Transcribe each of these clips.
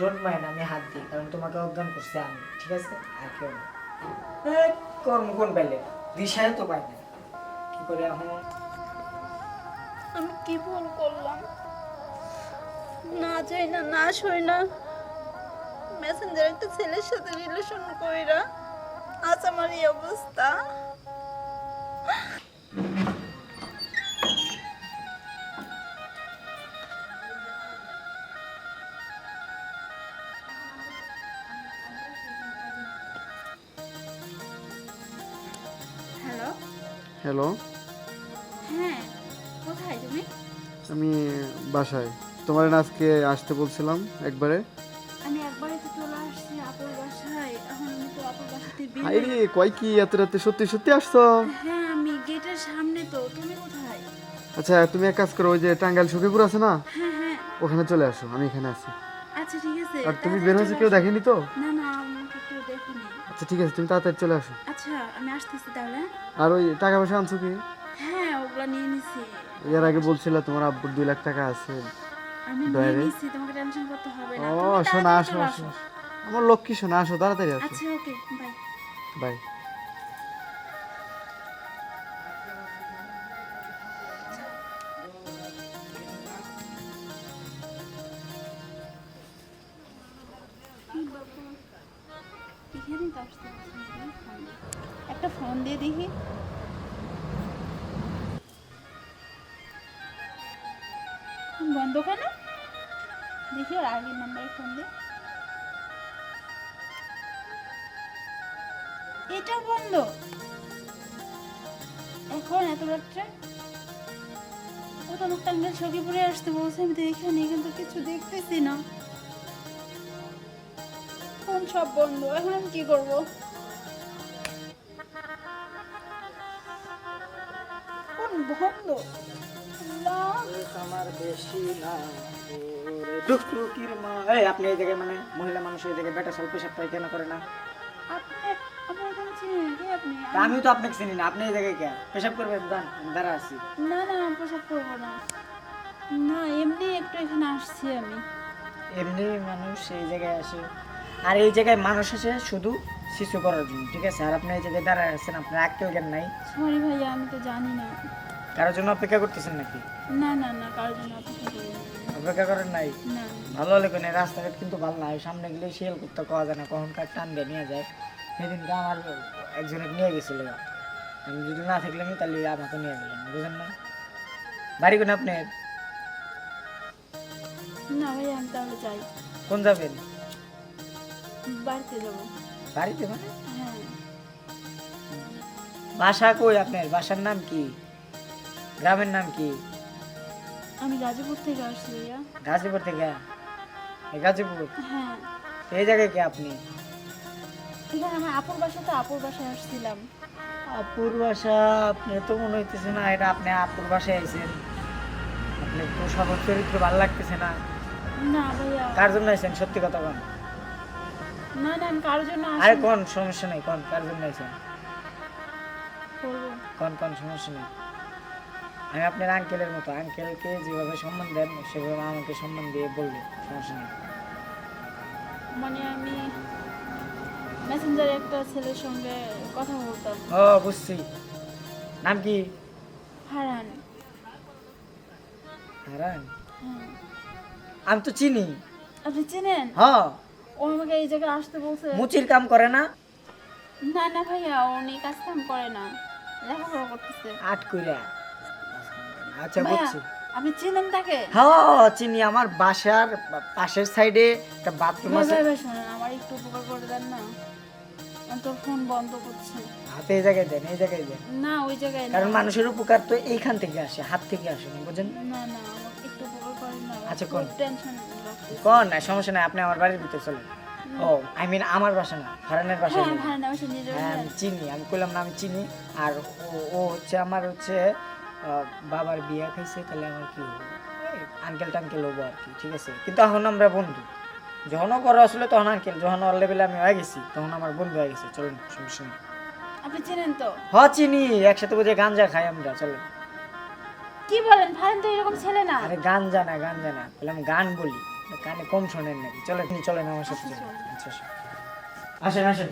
Don't mind, আমি হাত দিই, কারণ তোমাকে অজ্ঞান করছে আমি, ঠিক আছে? আর কেউ না। কর্ম কোন পেলে দিশায় তো পাই না, কি করে এখন? আমি কি ভুল করলাম? না যাই না, না সই না, মেসেঞ্জার একটা ছেলের সাথে রিলেশন কইরা আজ আমার এই অবস্থা। হ্যালো। হ্যালো, হ্যাঁ, কোথায় তুমি? আমি বাসায়। তোমার না আজকে আসতে বলছিলাম একবারে। আমি একবারে তো চলে আসছি আপুর বাসায়, এখন আমি তো আপুর বাসাতে বের হাই রে, কয় কি এত রাতে সত্যি সত্যি আসছো? হ্যাঁ, আমি গেটের সামনে। তো তুমি কোথায়? আচ্ছা, তুমি এক কাজ করো, ওই যে টাঙ্গাইল সখীপুর আছে না, হ্যাঁ হ্যাঁ, ওখানে চলে আসো, আমি এখানে আছি। আচ্ছা ঠিক আছে। আর তুমি তাড়াতাড়ি বের হয়েছো, চলে কেউ আসো। দেখেনি তো? না না, আমাকে কেউ দেখেনি। আচ্ছা ঠিক আছে, তুমি তাড়াতাড়ি চলে আসো। আচ্ছা, আমি আসতেছি তাহলে। আর ওই টাকা পয়সা আনছো কি? হ্যাঁ, ওগুলা নিয়ে নিছি। এর আগে বলছিল তোমার আব্বুর 2 লাখ টাকা আছে আমি নিয়ে ডয়ারে। নিছি, তোমাকে টেনশন করতে হবে না। ও তুমি শোনা, তাড়াতাড়ি আসো চলে আসো আসো। আসো। আমার লক্ষ্মী শোনা, আসো তাড়াতাড়ি আসো। আচ্ছা ওকে, বাই। বাই। এখানে তো আসতে পারছি না, ফোন দে। একটা ফোন দিয়ে দেখি। ফোন বন্ধ কেন? দেখি ওর আগের নাম্বারে ফোন দে। এটাও বন্ধ। এখন এত রাত্রে ও তো আমাকে টাঙ্গাইল সখীপুরে আসতে বলছে, আমি তো এখানে তো কিছু দেখতেছি না। ফোন সব বন্ধ, এখন আমি কি করব? ফোন বন্ধ। আল্লাহ। আমার বেশি না টুকটুকির মা। এই আপনি এই জায়গায় মানে মহিলা মানুষ এই জায়গায় বেটা স্বল্প পেশাব কেন করে না? আপনি আমার এখানে চিনেন কে আপনি? তা আমি তো আপনাকে চিনি না, আপনি এই জায়গায় কে পেশাব করবেন? দাঁড়ান, আমি দাঁড়া আছি। না না, আমি পোশাক করবো না। না, এমনি একটু এখানে আসছি আমি। এমনি মানুষ এই জায়গায় আসে, আর এই জায়গায় মানুষ আসে শুধু শিশু করার জন্য, ঠিক আছে? আর আপনি এই জায়গায় দাঁড়ায় আছেন, আপনার আক্কেল জ্ঞান নাই। সরি ভাইয়া, আমি তো জানি না। কারোর জন্য অপেক্ষা করতেছেন নাকি? না না না, কারোর জন্য অপেক্ষা করি না। অপেক্ষা করেন নাই? না। ভালো হলে কোন রাস্তাঘাট কিন্তু ভালো না, সামনে গেলে শিয়াল কুত্তা পাওয়া যায় না, কখন কার টান দিয়ে নিয়ে যায়। সেদিনকে আমার একজনে নিয়ে গেছিল, আমি যদি না থাকলে আমি তাহলে আমাকে নিয়ে গেলেন, বুঝেন না? বাড়ি কোন আপনার? না ভাইয়া, আমি তাহলে যাই। কোন যাবেন? বাড়িতে যাবো। বাড়িতে মানে? হ্যাঁ। বাসা কই আপনার? বাসার নাম কি? গ্রামের নাম কি? আমি গাজীপুর থেকে আসছি ভাইয়া। গাজীপুর থেকে? এই গাজীপুর? হ্যাঁ। এই জায়গায় কি আপনি? এখানে আমার আপুর বাসা, তো আপুর বাসায় আসছিলাম। আপুর বাসা? আপনি তো মনে হইতেছে না এটা আপনি আপুর বাসায় আইছেন, আপনি তো সবার চরিত্র ভালো লাগতেছে না। না ভাইয়া। কার জন্য আইছেন সত্যি কথা বল? না না, আমি কারোর জন্য আরে আসি। কোন সমস্যা নাই, কোন কার জন্য আইছেন? করবো। কোন কোন সমস্যা নেই। আমি আপনার আঙ্কেলের মতো, আঙ্কেলকে যেভাবে সম্মান দেন সেভাবে আমাকে সম্মান দিয়ে বলবেন, সমস্যা নেই। মানে আমি মেসেঞ্জারে একটা ছেলের সঙ্গে কথা বলতাম। ও বুঝছি, নাম কি? হারান। হারান? হ্যাঁ। আমি তো চিনি। আপনি চেনেন? হ্যাঁ। ও আমাকে এই জায়গায় আসতে বলছে। মুচির কাম করে না? না না ভাইয়া, উনি কাজ কাম করে না, লেখাপড়া করতেছে। আট কইরা? আচ্ছা ভাইয়া, বুঝছি। আপনি চেনেন তাকে? হ্যাঁ চিনি, আমার বাসার পাশের সাইডে একটা বাথরুম ভাই আছে। ভাই ভাই, শোনেন, আমার একটু উপকার করে দেন না। আমি তো ফোন বন্ধ করছে। হাতে এই জায়গায় দেন, এই জায়গায় দেন, না, ওই জায়গায় না। কারণ মানুষের উপকার তো এইখান থেকে আসে, হাত থেকে আসে না, বুঝেন? না না, আমাকে একটু উপকার করেন না। আচ্ছা, খুব কোন? টেনশন লাগতেছে। কোন না, সমস্যা নাই, আপনি আমার বাড়ির ভিতরে চলেন। ও আই মিন আমার বাসা না, হারানের বাসা। হ্যাঁ হ্যাঁ, না বাসা নিয়ে হ্যাঁ যাবেন। আমি চিনি, আমি কইলাম না আমি চিনি। আর ও ও হচ্ছে আমার হচ্ছে বাবার বিয়ে খাইছে, তাহলে আমার কি হবো, আঙ্কেল টাঙ্কেল হবো আর কি, ঠিক আছে? কিন্তু এখন আমরা বন্ধু, যখন বড় আসলে তখন আঙ্কেল, যখন ওর লেভেলে আমি হয়ে গেছি তখন আমার বন্ধু হয়ে গেছে, চলুন সমস্যা নেই। আপনি চেনেন তো? হ চিনি, একসাথে বুঝে গাঞ্জা খাই আমরা, চলেন। কি বলেন? ফারেন তো এরকম ছেলে না। আরে গাঞ্জা না, গাঞ্জা না, বললাম গান বলি। কানে কম শোনেন নাকি? চলেন চলেন আমার সাথে চলেন। আচ্ছা আসেন। আসেন আসেন,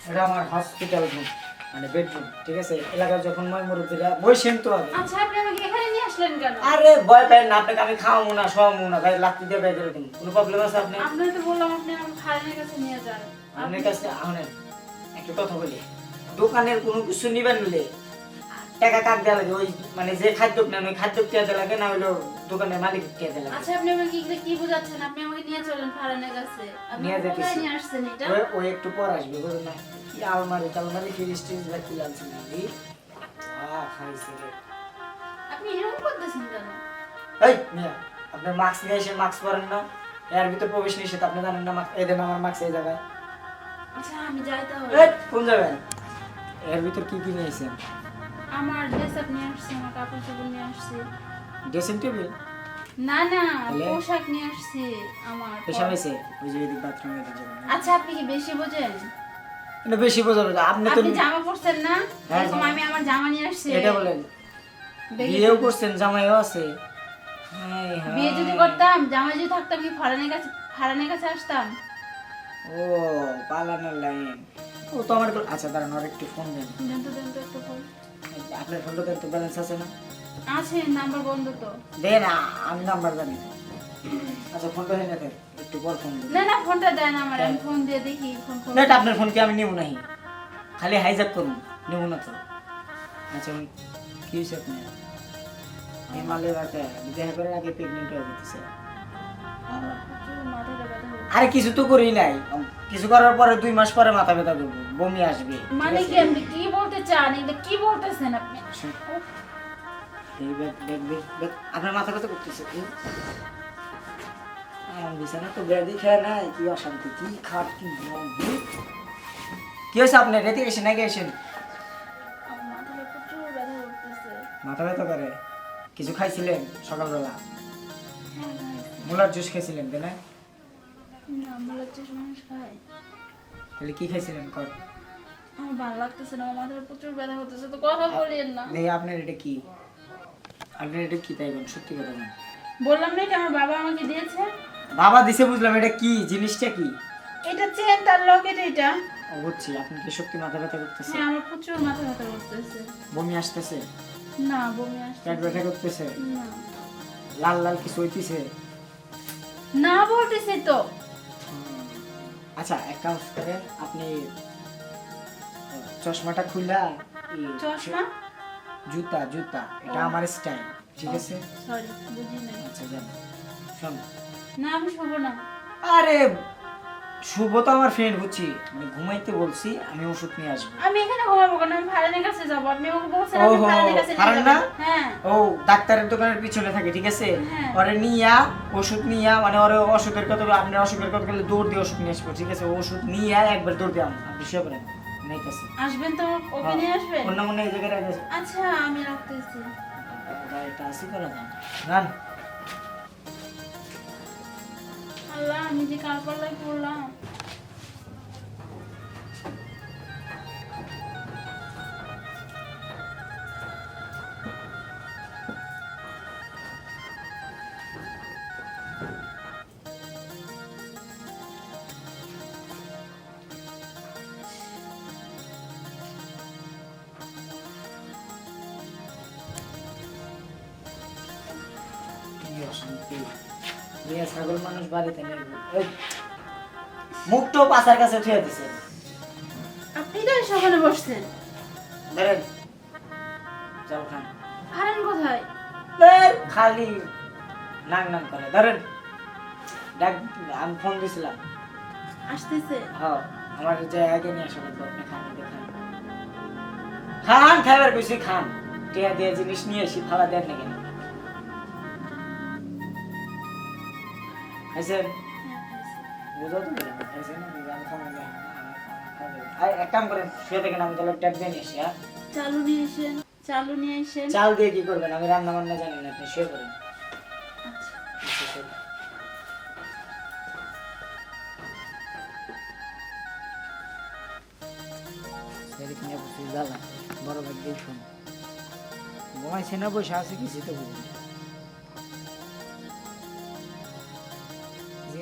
এটা আমার হসপিটাল রুম, মানে বেডরুম, ঠিক আছে? এলাকার যখন মুরব্বীরা বসেন তো আগে। আচ্ছা আপনি আমাকে এখানে নিয়ে আসলেন কেন? আরে ভয় পাই না, আপনাকে আমি খাওয়াবো না, শোয়াবো না ভাই, লাত্তি দিয়ে বাইরে করে দিন। কোনো প্রবলেম আছে আপনি? আপনাকে তো বললাম আপনি আমার খালানের কাছে নিয়ে যান। আপনার কাছে আনেন, একটা কথা বলি, দোকানের কোনো কিছু নিবেন নিলে টাকা কাক দেওয়া লাগে, ওই মানে যে খাদ্য নেন ওই খাদ্য টিয়াতে লাগে, না হইলো দোকানের মালিক টিয়াতে লাগে। আচ্ছা আপনি আমাকে এগুলো কি বোঝাচ্ছেন? আপনি আমাকে নিয়ে চলেন খালানের কাছে। আপনি নিয়ে কোথায় যেতেছি। নিয়ে আসছেন এটা? ওই একটু পর আসবে, বুঝলেন না? কি আলমারি টালমারি ফ্রিজ ট্রিজ রাখতে লাগছে নাকি? খাইছে রে। আপনি এরকম করতেছেন কেন? এই মিয়া, আপনার মাস্ক নিয়ে এসে মাস্ক পরেন না? এর ভিতর প্রবেশ নিষেধ, আপনি জানেন না? মাস্ক এই দেন, আমার মাস্ক এই জায়গায়। আচ্ছা আমি যাই তাহলে। এই কোন যাবেন? এর ভিতর কি কি নিয়েছেন? আমার ড্রেস আপ নিয়ে আসছি, আমার কাপড় চোপড় নিয়ে আসছি। Dressing table? না না, তাহলে? পোশাক নিয়ে আসছি আমার। পেশা হয়েছে ওই যে এদিক বাথরুমে যাবেন। আচ্ছা আপনি কি বেশি বোঝেন? এটা বেশি বোঝাবে না, আপনি তো আপনি জামা পরছেন না? হ্যাঁ, এরকম জামা। আমি আমার জামা নিয়ে আসছি। এটা বলেন, দেখি। বিয়েও করছেন, জামাইও আছে? হায় হায়। বিয়ে যদি করতাম, জামাই যদি থাকতাম, কি ফারানের কাছে আসতাম? ও পালানোর লাইন, ও তো আমার আচ্ছা দাঁড়ান, আর একটু ফোন দেন। দেন তো একটা ফোন। আপনার ফোনটা দেন তো, ব্যালেন্স আছে না? আছে, নাম্বার বন্ধ তো। দেন, আমি নাম্বার জানি তো। আচ্ছা ফোনটা হয়ে না, একটু পর ফোন দেন। না না, ফোনটা দেন আমার, আমি ফোন দিয়ে দেখি ফোন না, এটা আপনার ফোনকে আমি নেবো নাহি, খালি হাইজ্যাক করুন, নেবো না তো। আচ্ছা কি হয়েছে আপনার? এই মালের রাতে দেখা করার আগে প্রেগনেন্ট হয়ে যেতেছে। মাথাটা ব্যথা হচ্ছে। আরে কিছু তো করি নাই, কিছু করার পরে 2 মাস পরে মাথা ব্যথা করবো, বমি আসবে। মানে কি আপনি কি বলতে চান? এটা কি বলতেছেন আপনি? এই ব্যাগ আপনার মাথা ব্যথা করতেছে কি? বিছানা তো ব্যাগ খেয়ে নাই, কি অশান্তি, কি খাট, কি গরম। কি হয়েছে আপনার? রেতে গেছেন নাকি গেছেন? আমার মাথাটা প্রচুর ব্যথা করতেছে। মাথা ব্যথা করে? কিছু খাইছিলেন সকালবেলা? হ্যাঁ ভাই। মুলার জুস খাইছিলেন তাই না? না, আমার হচ্ছে মানুষ খায়। তাহলে কি খাইছিলেন কর? আমার ভালো লাগতেছে না, আমার মাথাটা প্রচুর ব্যথা করতেছে, তো কথা বলেন না। দেখি আপনার এটা কি, আপনার এটা কি তাই বলেন, সত্যি কথা বলেন। বললাম না, এটা আমার বাবা আমাকে দিয়েছে। বাবা দিছে বুঝলাম, এটা কি জিনিসটা কি? এটা চেন, তার লকেট এটা। ও বুঝছি, আপনি কি সত্যি মাথা ব্যথা করতেছে? হ্যাঁ, আমার প্রচুর মাথা ব্যথা করতেছে। বমি আসতেছে? না, বমি আসছে পেট ব্যথা করতেছে? না। লাল লাল কিছু হইতেছে? না বলতেছি তো। আচ্ছা এক কাজ করেন, আপনি চশমাটা খুলা, চশমা? জুতা জুতা, এটা আমার স্টাইল, ঠিক আছে? সরি, বুঝি নাই। আচ্ছা যান, শোন। না, আমি শুভ না। আরে শুভ তো আমার ফ্রেন্ড, বুঝছি, আমি ঘুমাইতে বলছি, আমি ওষুধ নিয়ে আসবো। আমি এখানে ঘুমাবো কেন? আমি ফারানের কাছে যাবো। আপনি আমাকে বলছেন আপনি ওহো, ফারানের কাছে নিয়ে ফারান যাবেন। না? হ্যাঁ। ও ডাক্তারের দোকানের পিছনে থাকে, ঠিক আছে? হ্যাঁ। ওরে নিয়া ওষুধ নিয়া, মানে ওরে অসুখের কথা, আপনার অসুখের কথা গেলে দৌড় দিয়ে ওষুধ নিয়ে আসবো, ঠিক আছে? ওষুধ নিয়ে একবার দৌড় দিয়ে আপনি শুয়ে পড়েন, নাই কাছে। আসবেন তো? ওকে নিয়ে আসবেন? অন্য মনে এই জায়গায় রাখা আছে। আচ্ছা, আমি রাখতেছি। এটা আসি করা যান রান। আল্লাহ, আমি যে কার পাল্লায় পড়লাম। কি অশান্তি, মেয়ে ছাগল মানুষ বাড়িতে নেই। এই, মুখটাও পাশার কাছে উঠিয়ে দিছে। আপনি তো সকালে বসছেন। ধরেন, যাও খান। ফারান কোথায়? খালি নাং নাং করে, ধরেন। ডাক, আমি ফোন দিছিলাম। আসতেছে। হ্যাঁ, আমার যে আগে নিয়ে আসা লাগবে, আপনি খান, এটা খান। খান, খাইবার কইছি খান। টিয়া দিয়ে জিনিস নিয়ে এসি, ফালা দেন না কেন? খাইছেন? হ্যাঁ, খাইছি। বুঝো তো বললাম, খাইছেন না? আমি খাবো না, এক কাম করেন, শুয়ে দেখেন, আমি তাহলে ট্যাপ দিয়ে নিয়ে আসি। হ্যাঁ, চালু নিয়ে এসেন, চালু নিয়ে এসেন। চাল দিয়ে কি করবেন? আমি রান্না বান্না জানি না, আপনি শুয়ে পড়েন। আচ্ছা। আচ্ছা, শুয়ে। সেদিকে নিয়ে বসে জ্বালা, বড় ভাই দেখুন ঘুমাইছে না বসে আছে, কিছু তো বুঝি না।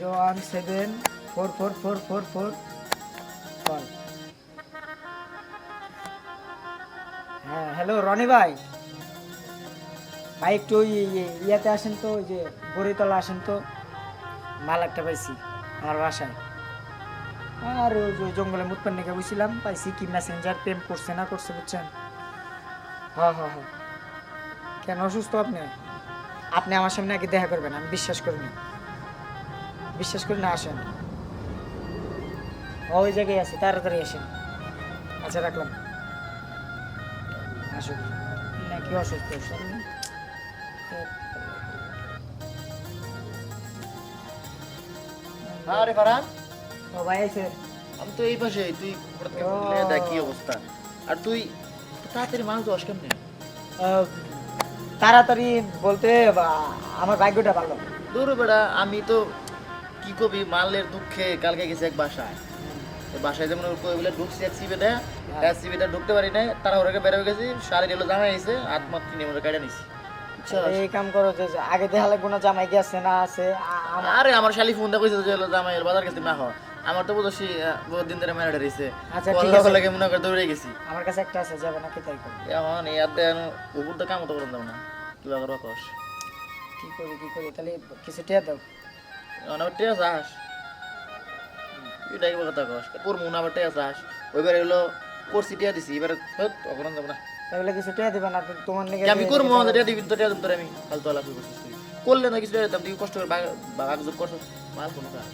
017444444 কল। হ্যাঁ হ্যালো রনি ভাই, ভাই একটু ইয়াতে আসেন তো, ওই যে গড়িতলা আসেন তো, মাল একটা পাইছি আমার বাসায়। আর ওই যে জঙ্গলে মুতপান নিয়ে বুঝছিলাম, পাইছি কি মেসেঞ্জার প্রেম করছে না করছে বুঝছেন। হ্যাঁ হ্যাঁ হ্যাঁ। কেন অসুস্থ আপনি? আপনি আমার সামনে আগে দেখা করবেন, আমি বিশ্বাস করি না, বিশ্বাস করি না। আসেন, ওই জায়গায় আছে, তাড়াতাড়ি আসেন। আচ্ছা রাখলাম, আসুন। নাকি অসুস্থ? আরে ফারহান, ও ভাই আছে। আমি তো এই পাশে, তুই হঠাৎ করে ও। বললে, দেখ কি অবস্থা। আর তুই তাড়াতাড়ি মাছ দোষ কেমনে? তাড়াতাড়ি বলতে আমার ভাগ্যটা ভালো। দূর বেড়া, আমি তো কি কবি, মালের দুঃখে কালকে গেছি এক বাসায়। তো বাসায় যেমন ওর কই বলে ঢুকছি এক সিবিটা, এক সিবিটা ঢুকতে পারি নাই, তারা ওরা বের হয়ে গেছি, সাড়ে গেলো জামাই এসে হাত মাত কিনে মনে কাটা নিছি। এই কাম করো যে আগে দেখা লাগবো না জামাই গেছে না আছে। আরে আমার শালি ফোন দেখেছে যে জামাইয়ের বাজার গেছে না হয়, আমার তো বুঝছি বহুত দিন ধরে মেলা রয়েছে। আচ্ছা, ঠিক আছে। লাগে মনে করে দৌড়ে গেছি। আমার কাছে একটা আছে, যাবে নাকি তাই করো। এখন এই আর দেন উপর তো কাম তো করলাম যাবো না, কি করবো কস। কি করি তাহলে কিছু টিয়া দাও। আবার টেয়া চাস, এটাই কথা কস তোর মনে আবার টেয়া চাস। ওইবার এগুলো করছি টিয়া দিছি, এবার তখন যাবো না। তাহলে কিছু টিয়া দিবে না তোমার নাকি? আমি করবো টিয়া দিবি তো, টিয়া দিম তোর আমি ফালতু আলাপ করছিস তুই, করলে না কিছু টিয়া দিতাম, তুই কষ্ট করে বাগযোগ করছিস মাল কোনো কাজ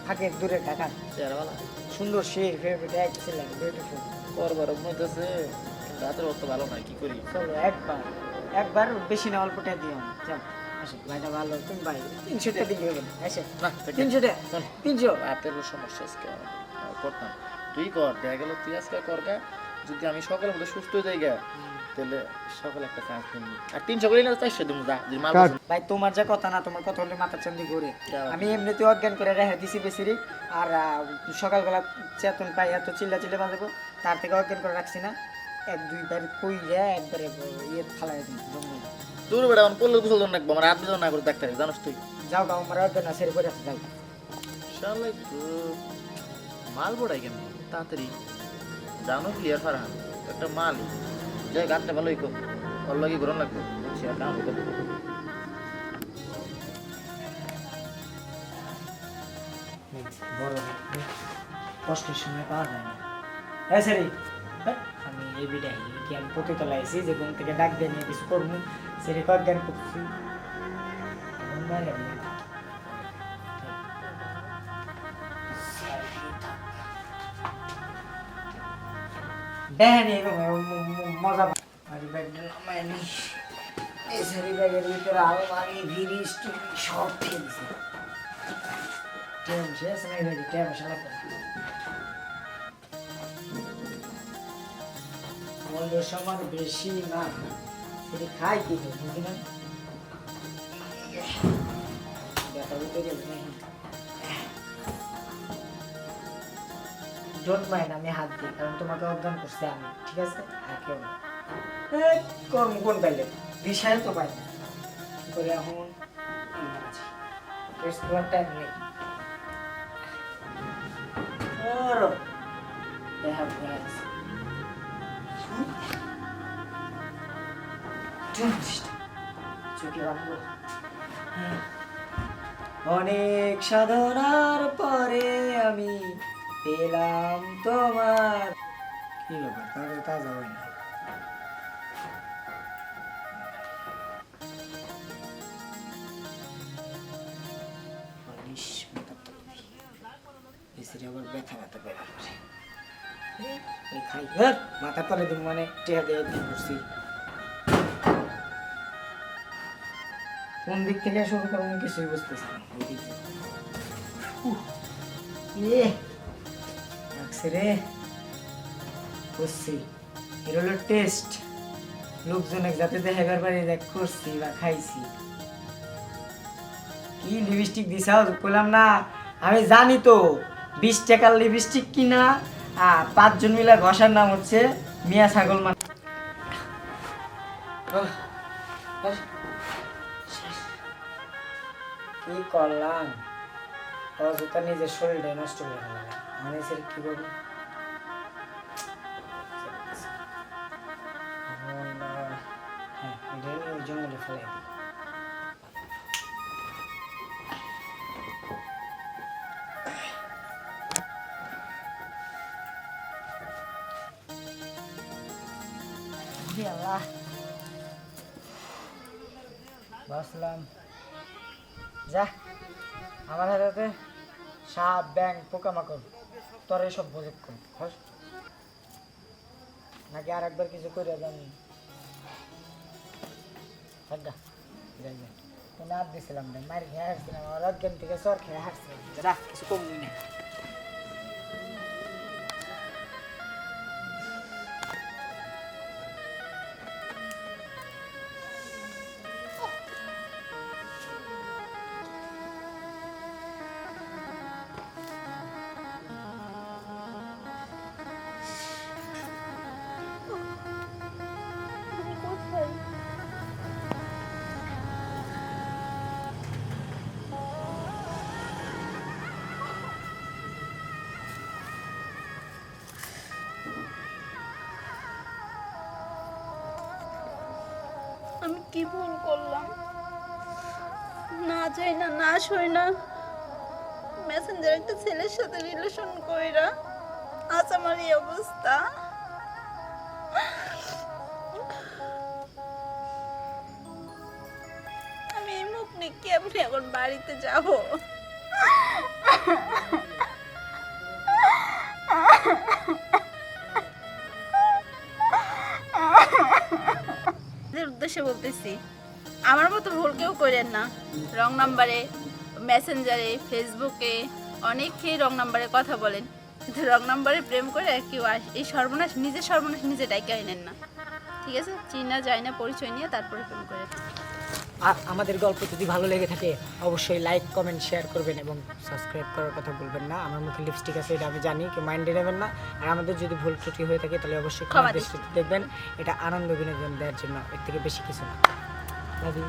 থাকে দূরে ঢাকা। চেহারাওয়ালা সুন্দর সে ফেভারিট এক ছিলেন, বিউটিফুল। করবার মনে আছে, রাতের অবস্থা ভালো নয়, কি করি। চলো একবার বেশি না, অল্প টিয়া দিও। চল আসো, ভাইটা ভালো। তুমি ভাই 300 টাকা দিবি হবে না? আসে না 300 টাকা, 300। রাতের সমস্যা আজকে করতাম, তুই কর, দেখা গেল তুই আজকে কর গা। যদি আমি সকালের মধ্যে সুস্থ হয়ে যাই গা, তাহলে সকালে একটা চান্স নিবি। আর 300 করে না 400 দেবো, যা যদি মাল পছন্দ। ভাই তোমার যা কথা না, তোমার কথা হলে মাথা চান্দি ঘুরে। আমি এমনিতে অজ্ঞান করে রেখে দিছি বেশিরি। আর সকালবেলা চেতন পাই এত চিল্লা বাজাবো, তার থেকে অজ্ঞান করে রাখছি না। 1-2 বার কই যায় একবারে ইয়ে ফালাই দিই জঙ্গল। দূর বেড়া আমার পড়লে গোসল রাখবো, আমার হাত না করে ডাক্তার জানোস তুই। যাও গা, আমার অজ্ঞান আছে রে, পরে আছে যাই। শালা তো মাল বড়াই কেন তাড়াতাড়ি জানো ক্লিয়ার ফারহান, একটা মাল যাই গানটা ভালোই কর, ওর লাগে গরম লাগবে সে আর কাম করতে। বড় কষ্টের সময় পাওয়া যায় না। হ্যাঁ স্যারি, আমি এই বিদায় কি আমি প্রতিতলা আইসি যে ঘুম থেকে ডাক দিয়ে নিয়ে কিছু করবো, সেটা অজ্ঞান করছি। এখন বাইরে আমি দেখেনি মজা এই সারি ব্যাগের ভিতরে আলমারি ফ্রিজ সব ফেলছে। শেষ নাই ভাই, টেনশন লাগবে না। মূল্য সমান বেশি না, সেটি খাই কি বুঝি না। ডোন্ট মাইন্ড, আমি হাত দিই, কারণ তোমাকে অজ্ঞান করছি আমি, ঠিক আছে? আর কেউ না। কর্ম কোন পাইলে দিশায় তো পাই না, কি করে এখন টাইম নেই। অনেক সাধনার পরে আমি পেলাম তোমার। কি ব্যাপার, তাহলে তাজা হয় না? আবার ব্যথা বেড়া করে খাই মাথার তলে দিন, মানে টেহা দিয়ে করছি। কোন দিক থেকে শুরু করবো কিছুই বুঝতেছি না। রে করছি, এর হলো টেস্ট। লোকজন যাতে দেখাবার পারি দেখ করছি বা খাইছি। কি লিপস্টিক দিছাও বললাম না, আমি জানি তো 20 টাকার লিপস্টিক কিনা 5 জন মিলে ঘষার নাম হচ্ছে মিয়া ছাগল মান। কি করলাম অযথা নিজের শরীরটাই নষ্ট করে ফেলাম মানে স্যার কি বলবো হ্যাঁ এটা নিয়ে ওই জঙ্গলে ফেলাই দিই আল্লাহ বসলাম যা আমার হাতে সাপ ব্যাং পোকামাকড় তোর এসব বোঝক কর খস নাকি আর একবার কিছু করে জানি কোনো আর দিছিলাম না মারি খেয়ে হাঁটছিলাম আমার অজ্ঞান থেকে চর খেয়ে হাঁটছিলাম যা কিছু কমই না আমি কোথায়? আমি কি ভুল করলাম? না যাই না না সই না মেসেঞ্জার একটা ছেলের সাথে রিলেশন কইরা আজ আমার এই অবস্থা। আমি এই মুখ নিয়ে কেমনি এখন বাড়িতে যাব? উদ্দেশ্যে বলতেছি আমার মতো ভুল কেউ করেন না। রং নাম্বারে মেসেঞ্জারে ফেসবুকে অনেকেই রং নাম্বারে কথা বলেন, কিন্তু রং নাম্বারে প্রেম করে কেউ এই সর্বনাশ নিজের সর্বনাশ নিজে ডাইকা নেন না। ঠিক আছে, চিনা যায় না পরিচয় নিয়ে তারপরে প্রেম করে। আর আমাদের গল্প যদি ভালো লেগে থাকে অবশ্যই লাইক কমেন্ট শেয়ার করবেন এবং সাবস্ক্রাইব করার কথা বলবেন না। আমার মুখে লিপস্টিক আছে এটা আমি জানি, কেউ মাইন্ডে নেবেন না। আর আমাদের যদি ভুল ত্রুটি হয়ে থাকে তাহলে অবশ্যই ক্ষমা দৃষ্টিতে দেখবেন। এটা আনন্দ বিনোদন দেওয়ার জন্য, এর থেকে বেশি কিছু না। Love you.